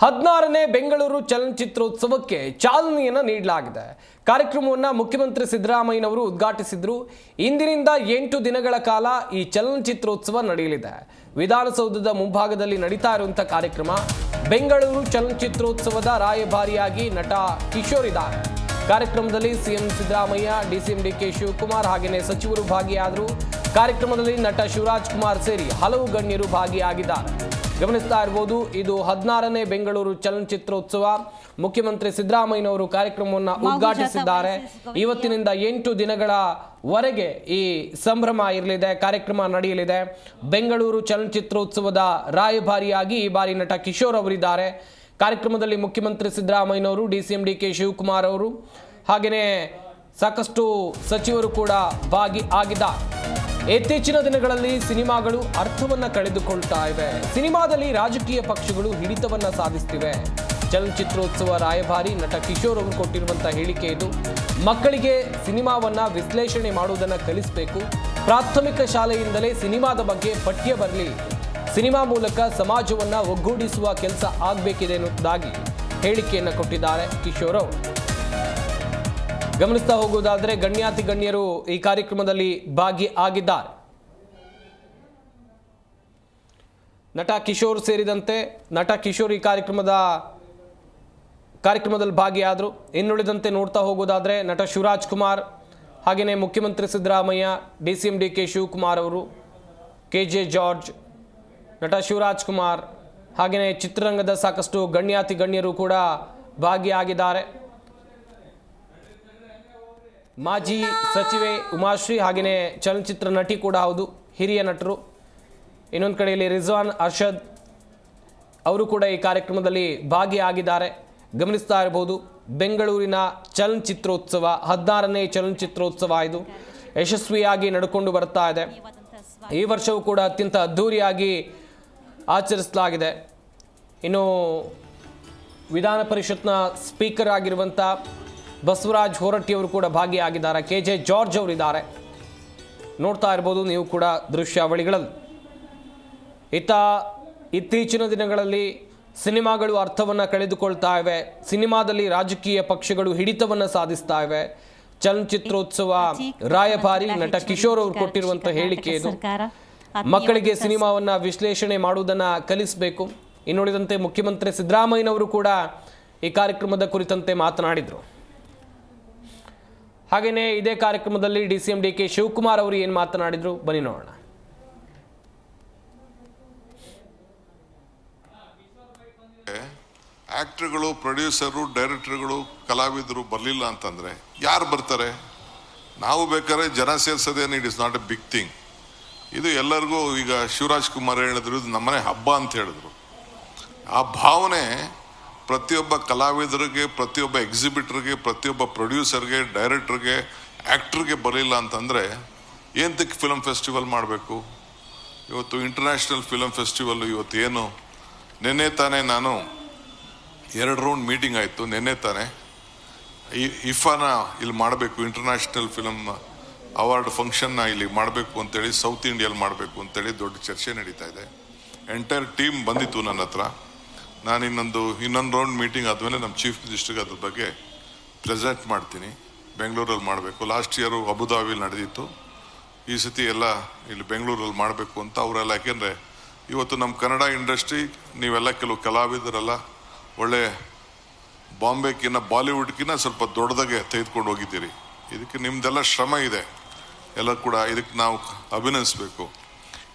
16ನೇ ಬೆಂಗಳೂರು ಚಲನಚಿತ್ರೋತ್ಸವಕ್ಕೆ ಚಾಲನೆಯನ್ನು ನೀಡಲಾಗಿದೆ. ಕಾರ್ಯಕ್ರಮವನ್ನು ಮುಖ್ಯಮಂತ್ರಿ ಸಿದ್ದರಾಮಯ್ಯನವರು ಉದ್ಘಾಟಿಸಿದರು. ಇಂದಿನಿಂದ 8 ದಿನಗಳ ಕಾಲ ಈ ಚಲನಚಿತ್ರೋತ್ಸವ ನಡೆಯಲಿದೆ. ವಿಧಾನಸೌಧದ ಮುಂಭಾಗದಲ್ಲಿ ನಡೀತಾ ಇರುವಂತಹ ಕಾರ್ಯಕ್ರಮ. ಬೆಂಗಳೂರು ಚಲನಚಿತ್ರೋತ್ಸವದ ರಾಯಭಾರಿಯಾಗಿ ನಟ ಕಿಶೋರ್ ಇದ್ದಾರೆ. ಕಾರ್ಯಕ್ರಮದಲ್ಲಿ ಸಿಎಂ ಸಿದ್ದರಾಮಯ್ಯ, ಡಿಸಿಎಂ ಡಿಕೆ ಶಿವಕುಮಾರ್ ಹಾಗೆಯೇ ಸಚಿವರು ಭಾಗಿಯಾದರು. ಕಾರ್ಯಕ್ರಮದಲ್ಲಿ ನಟ ಶಿವರಾಜ್ ಕುಮಾರ್ ಸೇರಿ ಹಲವು ಗಣ್ಯರು ಭಾಗಿಯಾಗಿದ್ದಾರೆ. ಗಮನಿಸ್ತಾ ಇರಬಹುದು, ಇದು 16ನೇ ಬೆಂಗಳೂರು ಚಲನಚಿತ್ರೋತ್ಸವ. ಮುಖ್ಯಮಂತ್ರಿ ಸಿದ್ದರಾಮಯ್ಯನವರು ಕಾರ್ಯಕ್ರಮವನ್ನು ಉದ್ಘಾಟಿಸಿದ್ದಾರೆ. ಇವತ್ತಿನಿಂದ 8 ದಿನಗಳವರೆಗೆ ಈ ಸಂಭ್ರಮ ಇರಲಿದೆ, ಕಾರ್ಯಕ್ರಮ ನಡೆಯಲಿದೆ. ಬೆಂಗಳೂರು ಚಲನಚಿತ್ರೋತ್ಸವದ ರಾಯಭಾರಿಯಾಗಿ ಈ ಬಾರಿ ನಟ ಕಿಶೋರ್ ಅವರಿದ್ದಾರೆ. ಕಾರ್ಯಕ್ರಮದಲ್ಲಿ ಮುಖ್ಯಮಂತ್ರಿ ಸಿದ್ದರಾಮಯ್ಯನವರು, ಡಿಸಿಎಂ ಡಿಕೆ ಶಿವಕುಮಾರ್ ಅವರು ಹಾಗೆಯೇ ಸಾಕಷ್ಟು ಸಚಿವರು ಕೂಡ ಭಾಗಿಯಾಗಿದ್ದಾರೆ. ಇತ್ತೀಚಿನ ದಿನಗಳಲ್ಲಿ ಸಿನಿಮಾಗಳು ಅರ್ಥವನ್ನು ಕಳೆದುಕೊಳ್ತಾ ಇವೆ. ಸಿನಿಮಾದಲ್ಲಿ ರಾಜಕೀಯ ಪಕ್ಷಗಳು ಹಿಡಿತವನ್ನು ಸಾಧಿಸ್ತಿವೆ. ಚಲನಚಿತ್ರೋತ್ಸವ ರಾಯಭಾರಿ ನಟ ಕಿಶೋರ್ ಅವರು ಕೊಟ್ಟಿರುವಂತಹ ಹೇಳಿಕೆ ಇದು. ಮಕ್ಕಳಿಗೆ ಸಿನಿಮಾವನ್ನ ವಿಶ್ಲೇಷಣೆ ಮಾಡುವುದನ್ನು ಕಲಿಸಬೇಕು. ಪ್ರಾಥಮಿಕ ಶಾಲೆಯಿಂದಲೇ ಸಿನಿಮಾದ ಬಗ್ಗೆ ಪಠ್ಯ ಬರಲಿ. ಸಿನಿಮಾ ಮೂಲಕ ಸಮಾಜವನ್ನ ಒಗ್ಗೂಡಿಸುವ ಕೆಲಸ ಆಗಬೇಕಿದೆ ಎನ್ನುವುದಾಗಿ ಹೇಳಿಕೆಯನ್ನು ಕೊಟ್ಟಿದ್ದಾರೆ ಕಿಶೋರ್ ಅವರು. ಗಮನಿಸ್ತಾ ಹೋಗುವುದಾದರೆ ಗಣ್ಯಾತಿ ಗಣ್ಯರು ಈ ಕಾರ್ಯಕ್ರಮದಲ್ಲಿ ಭಾಗಿಯಾಗಿದ್ದಾರೆ. ನಟ ಕಿಶೋರ್ ಸೇರಿದಂತೆ ನಟ ಕಿಶೋರ್ ಈ ಕಾರ್ಯಕ್ರಮದಲ್ಲಿ ಭಾಗಿಯಾದರು. ಇನ್ನುಳಿದಂತೆ ನೋಡ್ತಾ ಹೋಗೋದಾದರೆ ನಟ ಶಿವರಾಜ್ ಕುಮಾರ್ ಹಾಗೆಯೇ ಮುಖ್ಯಮಂತ್ರಿ ಸಿದ್ದರಾಮಯ್ಯ, ಡಿಸಿಎಂ ಡಿಕೆ ಶಿವಕುಮಾರ್ ಅವರು, ಕೆಜೆ ಜಾರ್ಜ್, ನಟ ಶಿವರಾಜ್ ಕುಮಾರ್ ಹಾಗೆಯೇ ಚಿತ್ರರಂಗದ ಸಾಕಷ್ಟು ಗಣ್ಯಾತಿ ಗಣ್ಯರು ಕೂಡ ಭಾಗಿಯಾಗಿದ್ದಾರೆ. ಮಾಜಿ ಸಚಿವೆ ಉಮಾಶ್ರೀ ಹಾಗೆಯೇ ಚಲನಚಿತ್ರ ನಟಿ ಕೂಡ ಹೌದು, ಹಿರಿಯ ನಟರು. ಇನ್ನೊಂದು ಕಡೆಯಲ್ಲಿ ರಿಜ್ವಾನ್ ಅರ್ಷದ್ ಅವರು ಕೂಡ ಈ ಕಾರ್ಯಕ್ರಮದಲ್ಲಿ ಭಾಗಿಯಾಗಿದ್ದಾರೆ. ಗಮನಿಸ್ತಾ ಇರಬಹುದು, ಬೆಂಗಳೂರಿನ ಚಲನಚಿತ್ರೋತ್ಸವ 16ನೇ ಚಲನಚಿತ್ರೋತ್ಸವ ಇದು ಯಶಸ್ವಿಯಾಗಿ ನಡ್ಕೊಂಡು ಬರ್ತಾ ಇದೆ. ಈ ವರ್ಷವೂ ಕೂಡ ಅತ್ಯಂತ ಅದ್ಧೂರಿಯಾಗಿ ಆಚರಿಸಲಾಗಿದೆ. ಇನ್ನು ವಿಧಾನ ಪರಿಷತ್ನ ಸ್ಪೀಕರ್ ಆಗಿರುವಂಥ ಬಸವರಾಜ್ ಹೊರಟ್ಟಿಯವರು ಕೂಡ ಭಾಗಿಯಾಗಿದ್ದಾರೆ. ಕೆಜೆ ಜಾರ್ಜ್ ಅವರಿದ್ದಾರೆ. ನೋಡ್ತಾ ಇರ್ಬೋದು ನೀವು ಕೂಡ ದೃಶ್ಯಾವಳಿಗಳಲ್ಲಿ. ಇತ್ತೀಚಿನ ದಿನಗಳಲ್ಲಿ ಸಿನಿಮಾಗಳು ಅರ್ಥವನ್ನು ಕಳೆದುಕೊಳ್ತಾ ಇವೆ. ಸಿನಿಮಾದಲ್ಲಿ ರಾಜಕೀಯ ಪಕ್ಷಗಳು ಹಿಡಿತವನ್ನು ಸಾಧಿಸ್ತಾ ಇವೆ. ಚಲನಚಿತ್ರೋತ್ಸವ ರಾಯಭಾರಿ ನಟ ಕಿಶೋರ್ ಅವರು ಕೊಟ್ಟಿರುವಂಥ ಹೇಳಿಕೆ ಇದು. ಮಕ್ಕಳಿಗೆ ಸಿನಿಮಾವನ್ನ ವಿಶ್ಲೇಷಣೆ ಮಾಡುವುದನ್ನ ಕಲಿಸಬೇಕು. ಇನ್ನುಳಿದಂತೆ ಮುಖ್ಯಮಂತ್ರಿ ಸಿದ್ದರಾಮಯ್ಯನವರು ಕೂಡ ಈ ಕಾರ್ಯಕ್ರಮದ ಕುರಿತಂತೆ ಮಾತನಾಡಿದರು. ಹಾಗೆಯೇ ಇದೇ ಕಾರ್ಯಕ್ರಮದಲ್ಲಿ ಡಿಸಿಎಂ ಡಿಕೆ ಶಿವಕುಮಾರ್ ಅವರು ಏನು ಮಾತನಾಡಿದ್ರು ಬನ್ನಿ ನೋಡೋಣ. ಆಕ್ಟರ್ಗಳು, ಪ್ರೊಡ್ಯೂಸರು, ಡೈರೆಕ್ಟರ್ಗಳು, ಕಲಾವಿದರು ಬರಲಿಲ್ಲ ಅಂತಂದ್ರೆ ಯಾರು ಬರ್ತಾರೆ? ನಾವು ಬೇಕಾದ್ರೆ ಜನ ಸೇರ್ಸೋದೇನು, it is not a big thing. ಇದು ಎಲ್ಲರಿಗೂ ಈಗ ಶಿವರಾಜ್ ಕುಮಾರ್ ಹೇಳಿದ್ರು, ಇದು ನಮ್ಮನೆ ಹಬ್ಬ ಅಂತ ಹೇಳಿದ್ರು. ಆ ಭಾವನೆ ಪ್ರತಿಯೊಬ್ಬ ಕಲಾವಿದರಿಗೆ, ಪ್ರತಿಯೊಬ್ಬ ಎಕ್ಸಿಬಿಟರ್ಗೆ, ಪ್ರತಿಯೊಬ್ಬ ಪ್ರೊಡ್ಯೂಸರ್ಗೆ, ಡೈರೆಕ್ಟರ್ಗೆ, ಆ್ಯಕ್ಟ್ರಿಗೆ ಬರಲಿಲ್ಲ ಅಂತಂದರೆ ಏನಕ್ಕೆ ಫಿಲಮ್ ಫೆಸ್ಟಿವಲ್ ಮಾಡಬೇಕು? ಇವತ್ತು ಇಂಟರ್ನ್ಯಾಷನಲ್ ಫಿಲಮ್ ಫೆಸ್ಟಿವಲ್ ಇವತ್ತು ಏನು, ನಿನ್ನೆ ತಾನೇ ನಾನು 2 ರೌಂಡ್ ಮೀಟಿಂಗ್ ಆಯಿತು. ನಿನ್ನೆ ತಾನೇ ಇಫಾನ ಇಲ್ಲಿ ಮಾಡಬೇಕು, ಇಂಟರ್ನ್ಯಾಷನಲ್ ಫಿಲಮ್ ಅವಾರ್ಡ್ ಫಂಕ್ಷನ್ನ ಇಲ್ಲಿ ಮಾಡಬೇಕು ಅಂತೇಳಿ, ಸೌತ್ ಇಂಡಿಯಲ್ಲಿ ಮಾಡಬೇಕು ಅಂತೇಳಿ ದೊಡ್ಡ ಚರ್ಚೆ ನಡೀತಾ ಇದೆ. ಎಂಟೈರ್ ಟೀಮ್ ಬಂದಿತ್ತು ನನ್ನ ಹತ್ರ. ನಾನು ಇನ್ನೊಂದು ರೌಂಡ್ ಮೀಟಿಂಗ್ ಆದಮೇಲೆ ನಮ್ಮ ಚೀಫ್ ಮಿನಿಸ್ಟರ್ಗೆ ಅದ್ರ ಬಗ್ಗೆ ಪ್ರೆಸೆಂಟ್ ಮಾಡ್ತೀನಿ. ಬೆಂಗಳೂರಲ್ಲಿ ಮಾಡಬೇಕು. ಲಾಸ್ಟ್ ಇಯರು ಅಬುದಾಬಿಲಿ ನಡೆದಿತ್ತು. ಈ ಸತಿ ಎಲ್ಲ ಇಲ್ಲಿ ಬೆಂಗಳೂರಲ್ಲಿ ಮಾಡಬೇಕು ಅಂತ ಅವರೆಲ್ಲ. ಯಾಕೆಂದರೆ ಇವತ್ತು ನಮ್ಮ ಕನ್ನಡ ಇಂಡಸ್ಟ್ರಿ, ನೀವೆಲ್ಲ ಕೆಲವು ಕಲಾವಿದರೆಲ್ಲ ಒಳ್ಳೆ ಬಾಂಬೆಗಿನ್ನ, ಬಾಲಿವುಡ್ಗಿನ್ನ ಸ್ವಲ್ಪ ದೊಡ್ಡದಾಗೆ ತೆಗೆದುಕೊಂಡು ಹೋಗಿದ್ದೀರಿ. ಇದಕ್ಕೆ ನಿಮ್ಮದೆಲ್ಲ ಶ್ರಮ ಇದೆ. ಎಲ್ಲ ಕೂಡ ಇದಕ್ಕೆ ನಾವು ಅಭಿನಂದಿಸಬೇಕು.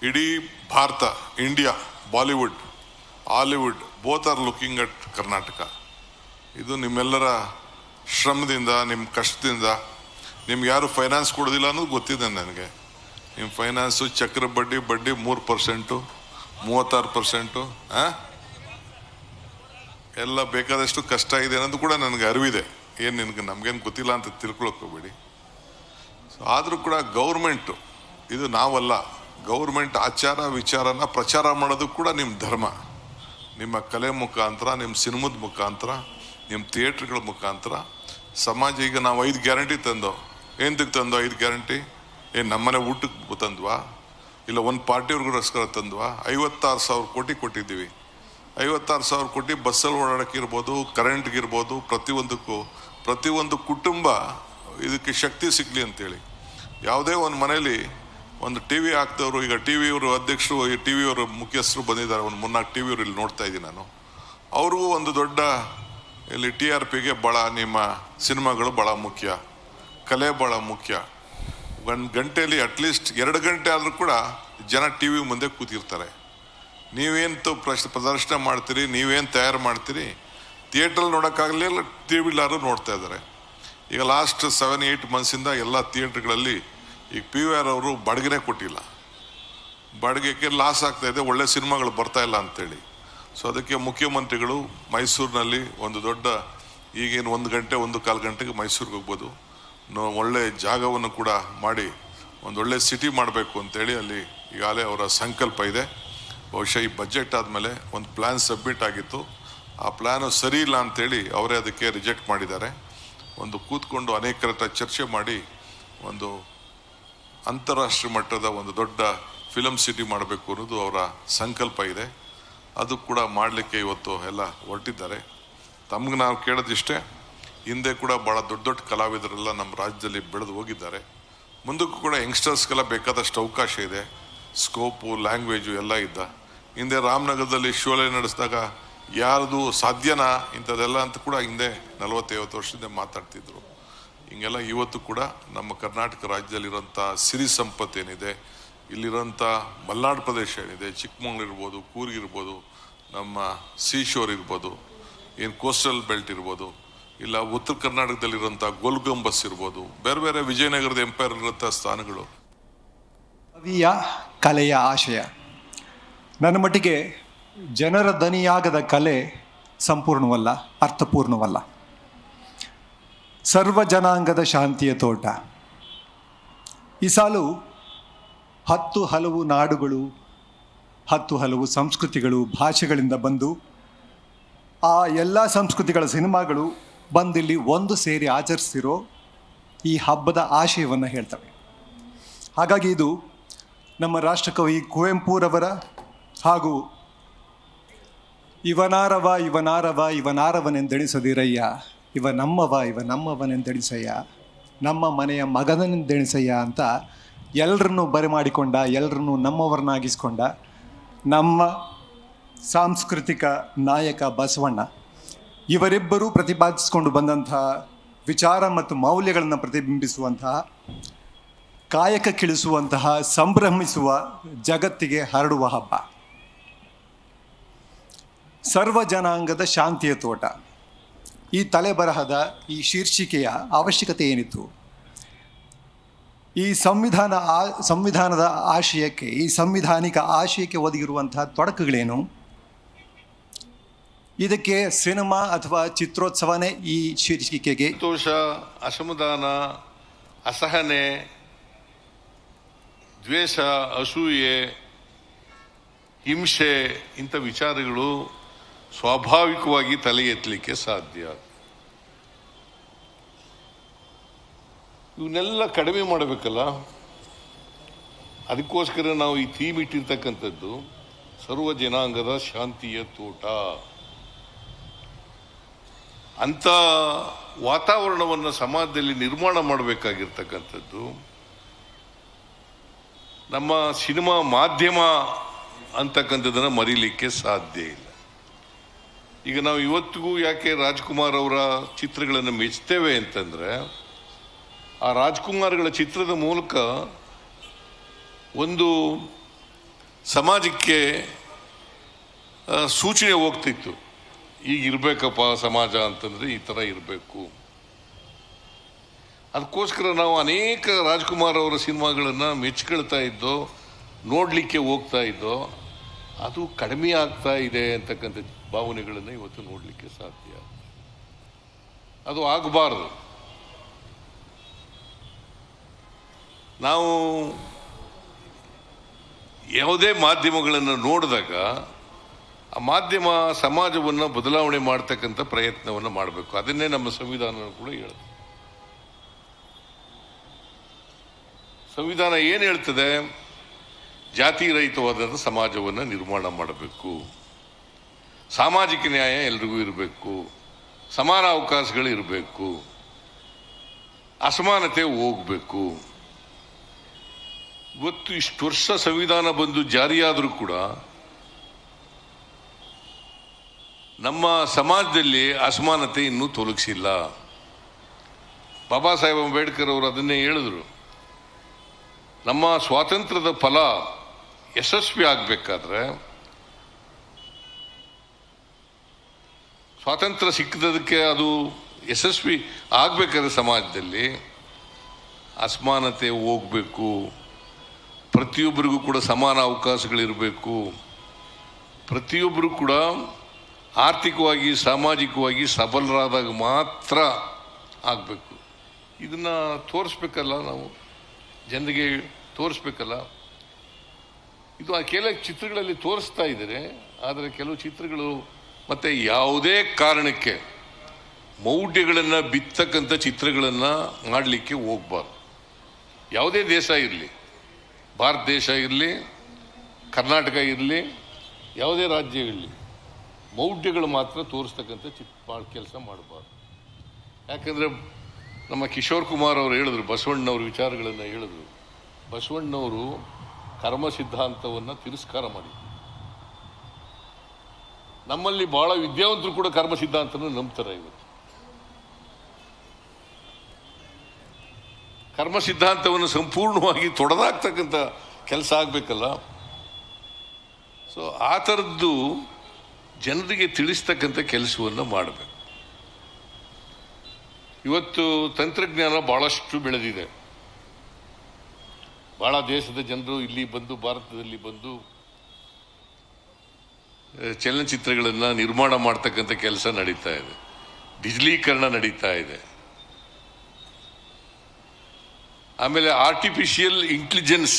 ಇಡೀ Bharat, India, Bollywood, Hollywood both are looking at Karnataka. ಇದು ನಿಮ್ಮೆಲ್ಲರ ಶ್ರಮದಿಂದ, ನಿಮ್ಮ ಕಷ್ಟದಿಂದ. ನಿಮ್ಗೆ ಯಾರು ಫೈನಾನ್ಸ್ ಕೊಡೋದಿಲ್ಲ ಅನ್ನೋದು ಗೊತ್ತಿದೆ ನನಗೆ. ನಿಮ್ಮ ಫೈನಾನ್ಸು ಚಕ್ರ ಬಡ್ಡಿ 3%, 36%, ಎಲ್ಲ ಬೇಕಾದಷ್ಟು ಕಷ್ಟ ಇದೆ ಅನ್ನೋದು ಕೂಡ ನನಗೆ ಅರಿವಿದೆ. ಏನು ನಮಗೇನು ಗೊತ್ತಿಲ್ಲ ಅಂತ ತಿಳ್ಕೊಳಕ್ಕೆ ಹೋಗ್ಬೇಡಿ. ಆದರೂ ಕೂಡ ಗೌರ್ಮೆಂಟು, ಇದು ನಾವಲ್ಲ, ಗೌರ್ಮೆಂಟ್ ಆಚಾರ ವಿಚಾರನ ಪ್ರಚಾರ ಮಾಡೋದು ಕೂಡ ನಿಮ್ಮ ಧರ್ಮ. ನಿಮ್ಮ ಕಲೆ ಮುಖಾಂತರ, ನಿಮ್ಮ ಸಿನಿಮಾದ ಮುಖಾಂತರ, ನಿಮ್ಮ ಥಿಯೇಟ್ರ್ಗಳ ಮುಖಾಂತರ ಸಮಾಜ. ಈಗ ನಾವು 5 ಗ್ಯಾರಂಟಿ ತಂದೋ. ಏನಕ್ಕೆ ತಂದೋ 5 ಗ್ಯಾರಂಟಿ? ನಮ್ಮನೆ ಊಟಕ್ಕೆ ತಂದ್ವಾ? ಇಲ್ಲ ಒಂದು ಪಾರ್ಟಿಯವ್ರಿಗೋಸ್ಕರ ತಂದ್ವಾ? 56,000 ಕೋಟಿ ಕೊಟ್ಟಿದ್ದೀವಿ. 56,000 ಕೋಟಿ ಬಸ್ಸಲ್ಲಿ ಓಡಾಡೋಕ್ಕಿರ್ಬೋದು, ಕರೆಂಟ್ಗಿರ್ಬೋದು, ಪ್ರತಿಯೊಂದು ಕುಟುಂಬ ಇದಕ್ಕೆ ಶಕ್ತಿ ಸಿಗಲಿ ಅಂತೇಳಿ ಯಾವುದೇ ಒಂದು ಮನೇಲಿ ಒಂದು ಟಿ ವಿ ಹಾಕ್ದವರು, ಈಗ ಟಿ ವಿಯವರು ಅಧ್ಯಕ್ಷರು, ಈ ಟಿ ವಿಯವರು ಮುಖ್ಯಸ್ಥರು ಬಂದಿದ್ದಾರೆ, ಒಂದು 3-4 ಟಿ ವಿಯವರು ಇಲ್ಲಿ ನೋಡ್ತಾ ಇದ್ದೀನಿ ನಾನು. ಅವ್ರಿಗೂ ಒಂದು ದೊಡ್ಡ ಇಲ್ಲಿ TRPಗೆ ಭಾಳ ನಿಮ್ಮ ಸಿನಿಮಾಗಳು ಭಾಳ ಮುಖ್ಯ, ಕಲೆ ಭಾಳ ಮುಖ್ಯ. ಒಂದು ಗಂಟೆಯಲ್ಲಿ ಅಟ್ಲೀಸ್ಟ್ 2 ಗಂಟೆ ಆದರೂ ಕೂಡ ಜನ ಟಿ ವಿ ಮುಂದೆ ಕೂತಿರ್ತಾರೆ. ನೀವೇನು ಪ್ರದರ್ಶನ ಮಾಡ್ತೀರಿ, ನೀವೇನು ತಯಾರು ಮಾಡ್ತೀರಿ, ಥಿಯೇಟ್ರಲ್ಲಿ ನೋಡೋಕ್ಕಾಗಲಿಲ್ಲ, ಟಿ ವಿಲಾರು ನೋಡ್ತಾ ಇದ್ದಾರೆ. ಈಗ ಲಾಸ್ಟ್ 7-8 ಮಂತ್ಸಿಂದ ಎಲ್ಲ ಥಿಯೇಟ್ರ್ಗಳಲ್ಲಿ ಈಗ PVR ಅವರು ಬಾಡಿಗೆನೇ ಕೊಟ್ಟಿಲ್ಲ, ಬಾಡಿಗೆಗೆ ಲಾಸ್ ಆಗ್ತಾಯಿದೆ, ಒಳ್ಳೆ ಸಿನಿಮಾಗಳು ಬರ್ತಾಯಿಲ್ಲ ಅಂತೇಳಿ. ಸೊ ಅದಕ್ಕೆ ಮುಖ್ಯಮಂತ್ರಿಗಳು ಮೈಸೂರಿನಲ್ಲಿ ಒಂದು ದೊಡ್ಡ, ಈಗೇನು 1 ಗಂಟೆ 1-1/4 ಗಂಟೆಗೆ ಮೈಸೂರಿಗೆ ಹೋಗ್ಬೋದು, ಒಳ್ಳೆ ಜಾಗವನ್ನು ಕೂಡ ಮಾಡಿ ಒಂದೊಳ್ಳೆ ಸಿಟಿ ಮಾಡಬೇಕು ಅಂತೇಳಿ ಅಲ್ಲಿ ಈಗಾಗಲೇ ಅವರ ಸಂಕಲ್ಪ ಇದೆ. ಬಹುಶಃ ಈ ಬಜೆಟ್ ಆದಮೇಲೆ ಒಂದು ಪ್ಲ್ಯಾನ್ ಸಬ್ಮಿಟ್ ಆಗಿತ್ತು, ಆ ಪ್ಲ್ಯಾನು ಸರಿ ಇಲ್ಲ ಅಂಥೇಳಿ ಅವರೇ ಅದಕ್ಕೆ ರಿಜೆಕ್ಟ್ ಮಾಡಿದ್ದಾರೆ. ಒಂದು ಕೂತ್ಕೊಂಡು ಅನೇಕರ ಹತ್ರ ಚರ್ಚೆ ಮಾಡಿ ಒಂದು ಅಂತಾರಾಷ್ಟ್ರೀಯ ಮಟ್ಟದ ಒಂದು ದೊಡ್ಡ ಫಿಲಮ್ ಸಿಟಿ ಮಾಡಬೇಕು ಅನ್ನೋದು ಅವರ ಸಂಕಲ್ಪ ಇದೆ. ಅದು ಕೂಡ ಮಾಡಲಿಕ್ಕೆ ಇವತ್ತು ಎಲ್ಲ ಹೊರಟಿದ್ದಾರೆ. ತಮ್ಗೆ ನಾವು ಕೇಳೋದಿಷ್ಟೇ, ಹಿಂದೆ ಕೂಡ ಭಾಳ ದೊಡ್ಡ ಕಲಾವಿದರೆಲ್ಲ ನಮ್ಮ ರಾಜ್ಯದಲ್ಲಿ ಬೆಳೆದು ಹೋಗಿದ್ದಾರೆ. ಮುಂದಕ್ಕೂ ಕೂಡ ಯಂಗ್ಸ್ಟರ್ಸ್ಗೆಲ್ಲ ಬೇಕಾದಷ್ಟು ಅವಕಾಶ ಇದೆ, ಸ್ಕೋಪು, ಲ್ಯಾಂಗ್ವೇಜು ಎಲ್ಲ ಇದ್ದ. ಹಿಂದೆ ರಾಮನಗರದಲ್ಲಿ ಶೋಲೆ ನಡೆಸಿದಾಗ ಯಾರ್ದು ಸಾಧ್ಯನಾ ಇಂಥದ್ದೆಲ್ಲ ಅಂತ ಕೂಡ ಹಿಂದೆ 40-50 ವರ್ಷದಿಂದ ಮಾತಾಡ್ತಿದ್ರು. ಹಿಂಗೆಲ್ಲ ಇವತ್ತು ಕೂಡ ನಮ್ಮ ಕರ್ನಾಟಕ ರಾಜ್ಯದಲ್ಲಿರೋಂಥ ಸಿರಿ ಸಂಪತ್ತೇನಿದೆ, ಇಲ್ಲಿರೋಂಥ ಮಲೆನಾಡು ಪ್ರದೇಶ ಏನಿದೆ, ಚಿಕ್ಕಮಗಳೂರು ಇರ್ಬೋದು, ಕೂರ್ಗ್ ಇರ್ಬೋದು, ನಮ್ಮ ಸೀಶೋರ್ ಇರ್ಬೋದು, ಏನು ಕೋಸ್ಟಲ್ ಬೆಲ್ಟ್ ಇರ್ಬೋದು, ಇಲ್ಲ ಉತ್ತರ ಕರ್ನಾಟಕದಲ್ಲಿರೋಂಥ ಗೋಲ್ಗುಂಬಸ್ ಇರ್ಬೋದು, ಬೇರೆ ಬೇರೆ ವಿಜಯನಗರದ ಎಂಪೈರ್ ಇರೋಂಥ ಸ್ಥಾನಗಳು. ಕವಿಯ ಕಲೆಯ ಆಶಯ. ನನ್ನ ಮಟ್ಟಿಗೆ ಜನರ ದನಿಯಾಗದ ಕಲೆ ಸಂಪೂರ್ಣವಲ್ಲ, ಅರ್ಥಪೂರ್ಣವಲ್ಲ. ಸರ್ವ ಜನಾಂಗದ ಶಾಂತಿಯ ತೋಟ. ಈ ಸಾಲು 10 ಹಲವು ನಾಡುಗಳು, 10 ಹಲವು ಸಂಸ್ಕೃತಿಗಳು, ಭಾಷೆಗಳಿಂದ ಬಂದು ಆ ಎಲ್ಲ ಸಂಸ್ಕೃತಿಗಳ ಸಿನಿಮಾಗಳು ಬಂದಿಲ್ಲಿ ಒಂದು ಸೇರಿ ಆಚರಿಸ್ತಿರೋ ಈ ಹಬ್ಬದ ಆಶಯವನ್ನು ಹೇಳ್ತವೆ. ಹಾಗಾಗಿ ಇದು ನಮ್ಮ ರಾಷ್ಟ್ರಕವಿ ಕುವೆಂಪುರವರ ಹಾಗೂ ಇವನಾರವ ಇವನಾರವ ಇವನಾರವನೆಂದೆಣಿಸದಿರಯ್ಯ, ಇವ ನಮ್ಮವನೆಂದೆಣಿಸಯ್ಯ, ನಮ್ಮ ಮನೆಯ ಮಗನೆಂದೆಣಿಸಯ್ಯ ಅಂತ ಎಲ್ಲರನ್ನೂ ಬರೆಮಾಡಿಕೊಂಡ, ಎಲ್ಲರನ್ನೂ ನಮ್ಮವರನ್ನಾಗಿಸ್ಕೊಂಡ ನಮ್ಮ ಸಾಂಸ್ಕೃತಿಕ ನಾಯಕ ಬಸವಣ್ಣ. ಇವರಿಬ್ಬರೂ ಪ್ರತಿಪಾದಿಸಿಕೊಂಡು ಬಂದಂತಹ ವಿಚಾರ ಮತ್ತು ಮೌಲ್ಯಗಳನ್ನು ಪ್ರತಿಬಿಂಬಿಸುವಂತಹ, ಕಾಯಕಕ್ಕಿಳಿಸುವಂತಹ, ಸಂಭ್ರಮಿಸುವ, ಜಗತ್ತಿಗೆ ಹರಡುವ ಹಬ್ಬ ಸರ್ವ ಜನಾಂಗದ ಶಾಂತಿಯ ತೋಟ. ಈ ತಲೆಬರಹದ ಈ ಶೀರ್ಷಿಕೆಯ ಅವಶ್ಯಕತೆ ಏನಿತ್ತು? ಈ ಸಂವಿಧಾನದ ಆಶಯಕ್ಕೆ, ಈ ಸಂವಿಧಾನಿಕ ಆಶಯಕ್ಕೆ ಒದಗಿರುವಂತಹ ತೊಡಕುಗಳೇನು? ಇದಕ್ಕೆ ಸಿನಿಮಾ ಅಥವಾ ಚಿತ್ರೋತ್ಸವನೇ ಈ ಶೀರ್ಷಿಕೆಗೆ ಸಂತೋಷ, ಅಸಮಾಧಾನ, ಅಸಹನೆ, ದ್ವೇಷ, ಅಸೂಯೆ, ಹಿಂಸೆ ಇಂಥ ವಿಚಾರಗಳು ಸ್ವಾಭಾವಿಕವಾಗಿ ತಲೆ ಎತ್ತಲಿಕ್ಕೆ ಸಾಧ್ಯ. ಇವನ್ನೆಲ್ಲ ಕಡಿಮೆ ಮಾಡಬೇಕಲ್ಲ, ಅದಕ್ಕೋಸ್ಕರ ನಾವು ಈ ಥೀಮ್ ಇಟ್ಟಿರ್ತಕ್ಕಂಥದ್ದು ಸರ್ವ ಜನಾಂಗದ ಶಾಂತಿಯ ತೋಟ. ಅಂಥ ವಾತಾವರಣವನ್ನು ಸಮಾಜದಲ್ಲಿ ನಿರ್ಮಾಣ ಮಾಡಬೇಕಾಗಿರ್ತಕ್ಕಂಥದ್ದು ನಮ್ಮ ಸಿನಿಮಾ ಮಾಧ್ಯಮ ಅಂತಕ್ಕಂಥದ್ದನ್ನು ಮರೀಲಿಕ್ಕೆ ಸಾಧ್ಯ ಇಲ್ಲ. ಈಗ ನಾವು ಇವತ್ತಿಗೂ ಯಾಕೆ ರಾಜ್ಕುಮಾರ್ ಅವರ ಚಿತ್ರಗಳನ್ನು ಮೆಚ್ತೇವೆ ಅಂತಂದರೆ, ಆ ರಾಜ್ಕುಮಾರ್ಗಳ ಚಿತ್ರದ ಮೂಲಕ ಒಂದು ಸಮಾಜಕ್ಕೆ ಸೂಚನೆ ಹೋಗ್ತಿತ್ತು, ಈಗ ಇರಬೇಕಪ್ಪ ಸಮಾಜ ಅಂತಂದರೆ ಈ ಥರ ಇರಬೇಕು. ಅದಕ್ಕೋಸ್ಕರ ನಾವು ಅನೇಕ ರಾಜ್ಕುಮಾರ್ ಅವರ ಸಿನಿಮಾಗಳನ್ನು ಮೆಚ್ಕೊಳ್ತಾ ಇದ್ದೋ, ನೋಡಲಿಕ್ಕೆ ಹೋಗ್ತಾ ಇದ್ದೋ. ಅದು ಕಡಿಮೆ ಆಗ್ತಾ ಇದೆ ಅಂತಕ್ಕಂಥ ಭಾವನೆಗಳನ್ನು ಇವತ್ತು ನೋಡಲಿಕ್ಕೆ ಸಾಧ್ಯ. ಅದು ಆಗಬಾರ್ದು. ನಾವು ಯಾವುದೇ ಮಾಧ್ಯಮಗಳನ್ನು ನೋಡಿದಾಗ ಆ ಮಾಧ್ಯಮ ಸಮಾಜವನ್ನು ಬದಲಾವಣೆ ಮಾಡ್ತಕ್ಕಂಥ ಪ್ರಯತ್ನವನ್ನು ಮಾಡಬೇಕು. ಅದನ್ನೇ ನಮ್ಮ ಸಂವಿಧಾನ ಕೂಡ ಹೇಳುತ್ತೆ. ಸಂವಿಧಾನ ಏನು ಹೇಳ್ತದೆ? ಜಾತಿ ರಹಿತವಾದ ಸಮಾಜವನ್ನು ನಿರ್ಮಾಣ ಮಾಡಬೇಕು. ಸಾಮಾಜಿಕ ನ್ಯಾಯ ಎಲ್ರಿಗೂ ಇರಬೇಕು, ಸಮಾನ ಅವಕಾಶಗಳು ಇರಬೇಕು, ಅಸಮಾನತೆ ಹೋಗಬೇಕು. ಇವತ್ತು ಇಷ್ಟು ವರ್ಷ ಸಂವಿಧಾನ ಬಂದು ಜಾರಿಯಾದರೂ ಕೂಡ ನಮ್ಮ ಸಮಾಜದಲ್ಲಿ ಅಸಮಾನತೆ ಇನ್ನೂ ತೊಲಗಿಸಿಲ್ಲ. ಬಾಬಾ ಸಾಹೇಬ್ ಅಂಬೇಡ್ಕರ್ ಅವರು ಅದನ್ನೇ ಹೇಳಿದ್ರು. ನಮ್ಮ ಸ್ವಾತಂತ್ರ್ಯದ ಫಲ ಯಶಸ್ವಿ ಆಗಬೇಕಾದ್ರೆ, ಸ್ವಾತಂತ್ರ್ಯ ಸಿಕ್ಕದಕ್ಕೆ ಅದು ಯಶಸ್ವಿ ಆಗಬೇಕಾದ್ರೆ ಸಮಾಜದಲ್ಲಿ ಅಸಮಾನತೆ ಹೋಗಬೇಕು, ಪ್ರತಿಯೊಬ್ಬರಿಗೂ ಕೂಡ ಸಮಾನ ಅವಕಾಶಗಳಿರಬೇಕು, ಪ್ರತಿಯೊಬ್ಬರು ಕೂಡ ಆರ್ಥಿಕವಾಗಿ ಸಾಮಾಜಿಕವಾಗಿ ಸಬಲರಾದಾಗ ಮಾತ್ರ ಆಗಬೇಕು. ಇದನ್ನು ತೋರಿಸ್ಬೇಕಲ್ಲ, ನಾವು ಜನರಿಗೆ ತೋರಿಸ್ಬೇಕಲ್ಲ. ಇದು ಆ ಕೆಲವು ಚಿತ್ರಗಳಲ್ಲಿ ತೋರಿಸ್ತಾ ಇದ್ದಾರೆ, ಆದರೆ ಕೆಲವು ಚಿತ್ರಗಳು ಮತ್ತು ಯಾವುದೇ ಕಾರಣಕ್ಕೆ ಮೌಢ್ಯಗಳನ್ನು ಬಿತ್ತಕ್ಕಂಥ ಚಿತ್ರಗಳನ್ನು ಮಾಡಲಿಕ್ಕೆ ಹೋಗಬಾರ್ದು. ಯಾವುದೇ ದೇಶ ಇರಲಿ, ಭಾರತ ದೇಶ ಇರಲಿ, ಕರ್ನಾಟಕ ಇರಲಿ, ಯಾವುದೇ ರಾಜ್ಯ ಇರಲಿ, ಮೌಢ್ಯಗಳು ಮಾತ್ರ ತೋರಿಸ್ತಕ್ಕಂಥ ಕೆಲಸ ಮಾಡಬಾರ್ದು. ಯಾಕಂದರೆ ನಮ್ಮ ಕಿಶೋರ್ ಕುಮಾರ್ ಅವರು ಹೇಳಿದ್ರು, ಬಸವಣ್ಣವ್ರ ವಿಚಾರಗಳನ್ನು ಹೇಳಿದ್ರು. ಬಸವಣ್ಣವರು ಕರ್ಮ ಸಿದ್ಧಾಂತವನ್ನು ತಿರಸ್ಕಾರ ಮಾಡಿದ್ರು. ನಮ್ಮಲ್ಲಿ ಬಹಳ ವಿದ್ಯಾವಂತರು ಕೂಡ ಕರ್ಮ ಸಿದ್ಧಾಂತನ ನಂಬ್ತಾರೆ. ಇವತ್ತು ಕರ್ಮ ಸಿದ್ಧಾಂತವನ್ನು ಸಂಪೂರ್ಣವಾಗಿ ತೊಡೆದಾಕ್ತಕ್ಕಂಥ ಕೆಲಸ ಆಗಬೇಕಲ್ಲ. ಸೊ ಆ ಥರದ್ದು ಜನರಿಗೆ ತಿಳಿಸ್ತಕ್ಕಂಥ ಕೆಲಸವನ್ನು ಮಾಡಬೇಕು. ಇವತ್ತು ತಂತ್ರಜ್ಞಾನ ಭಾಳಷ್ಟು ಬೆಳೆದಿದೆ. ಭಾಳ ದೇಶದ ಜನರು ಇಲ್ಲಿ ಬಂದು, ಭಾರತದಲ್ಲಿ ಬಂದು ಚಲನಚಿತ್ರಗಳನ್ನು ನಿರ್ಮಾಣ ಮಾಡ್ತಕ್ಕಂಥ ಕೆಲಸ ನಡೀತಾ ಇದೆ. ಡಿಜಿಟಲೀಕರಣ ನಡೀತಾ ಇದೆ. ಆಮೇಲೆ ಆರ್ಟಿಫಿಷಿಯಲ್ ಇಂಟೆಲಿಜೆನ್ಸ್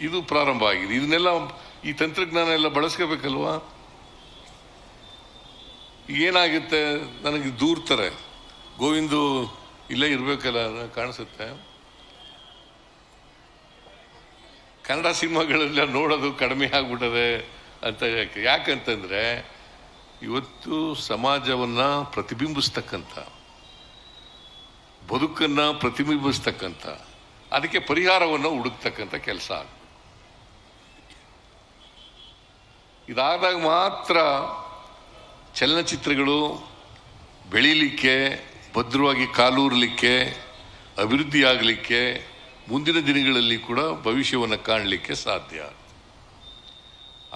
ಇದು ಪ್ರಾರಂಭ ಆಗಿದೆ. ಇದನ್ನೆಲ್ಲ, ಈ ತಂತ್ರಜ್ಞಾನ ಎಲ್ಲ ಬಳಸ್ಕೋಬೇಕಲ್ವಾ. ಏನಾಗುತ್ತೆ, ನನಗೆ ದೂರ್ತಾರೆ, ಗೋವಿಂದು ಇಲ್ಲೇ ಇರಬೇಕಲ್ಲ ಕಾಣಿಸುತ್ತೆ. ಕನ್ನಡ ಸಿನಿಮಾಗಳೆಲ್ಲ ನೋಡೋದು ಕಡಿಮೆ ಆಗ್ಬಿಟ್ಟದೆ ಅಂತ. ಯಾಕಂತಂದರೆ ಇವತ್ತು ಸಮಾಜವನ್ನು ಪ್ರತಿಬಿಂಬಿಸ್ತಕ್ಕಂಥ, ಬದುಕನ್ನು ಪ್ರತಿಬಿಂಬಿಸ್ತಕ್ಕಂಥ, ಅದಕ್ಕೆ ಪರಿಹಾರವನ್ನು ಹುಡುಕ್ತಕ್ಕಂಥ ಕೆಲಸ ಆಗಬೇಕು. ಇದಾದಾಗ ಮಾತ್ರ ಚಲನಚಿತ್ರಗಳು ಬೆಳೀಲಿಕ್ಕೆ, ಭದ್ರವಾಗಿ ಕಾಲೂರಲಿಕ್ಕೆ, ಅಭಿವೃದ್ಧಿ ಆಗಲಿಕ್ಕೆ, ಮುಂದಿನ ದಿನಗಳಲ್ಲಿ ಕೂಡ ಭವಿಷ್ಯವನ್ನು ಕಾಣಲಿಕ್ಕೆ ಸಾಧ್ಯ.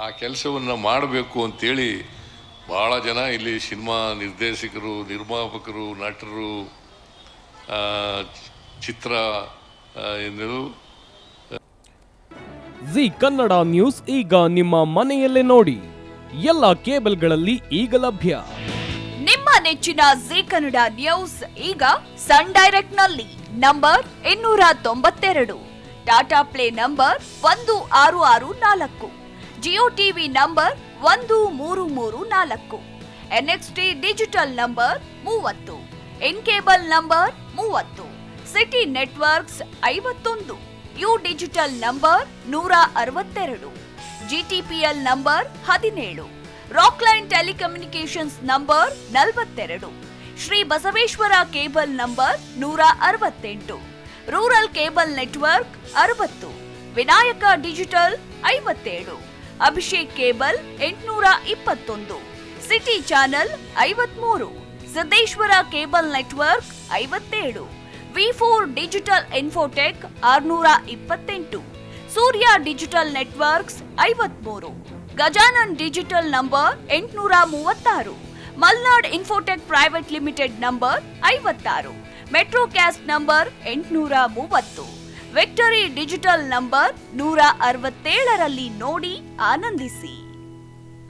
ಆ ಕೆಲಸವನ್ನು ಮಾಡಬೇಕು ಅಂತೇಳಿ ಭಾಳ ಜನ ಇಲ್ಲಿ ಸಿನಿಮಾ ನಿರ್ದೇಶಕರು, ನಿರ್ಮಾಪಕರು, ನಟರು, ಚಿತ್ರ ಜಿ ಕನ್ನಡ ನ್ಯೂಸ್ ಈಗ ನಿಮ್ಮ ಮನೆಯಲ್ಲೇ ನೋಡಿ. ಎಲ್ಲ ಕೇಬಲ್ಗಳಲ್ಲಿ ಈಗ ಲಭ್ಯ. ನಿಮ್ಮ ನೆಚ್ಚಿನ ಜಿ ಕನ್ನಡ ನ್ಯೂಸ್ ಈಗ ಸನ್ ಡೈರೆಕ್ಟ್ ನಲ್ಲಿ number 292, Tata play number 1664, Jio TV number 1334, NXT digital number 30, in cable number 30, city networks 51, U digital number 162, GTPL number 17, Rockline telecommunications number 42, Shri Basaveshwara cable number 168, rural cable network 60, Vinayaka digital 57, Abhishek cable 821, city channel 53, Siddeshwara cable network 57, ವಿ4 digital infotech 628, Surya digital networks 53, Gajanan digital number 836, Malnad infotech private limited number 56, Metrocast number 830, victory digital number 167ರಲ್ಲಿ ನೋಡಿ ಆನಂದಿಸಿ.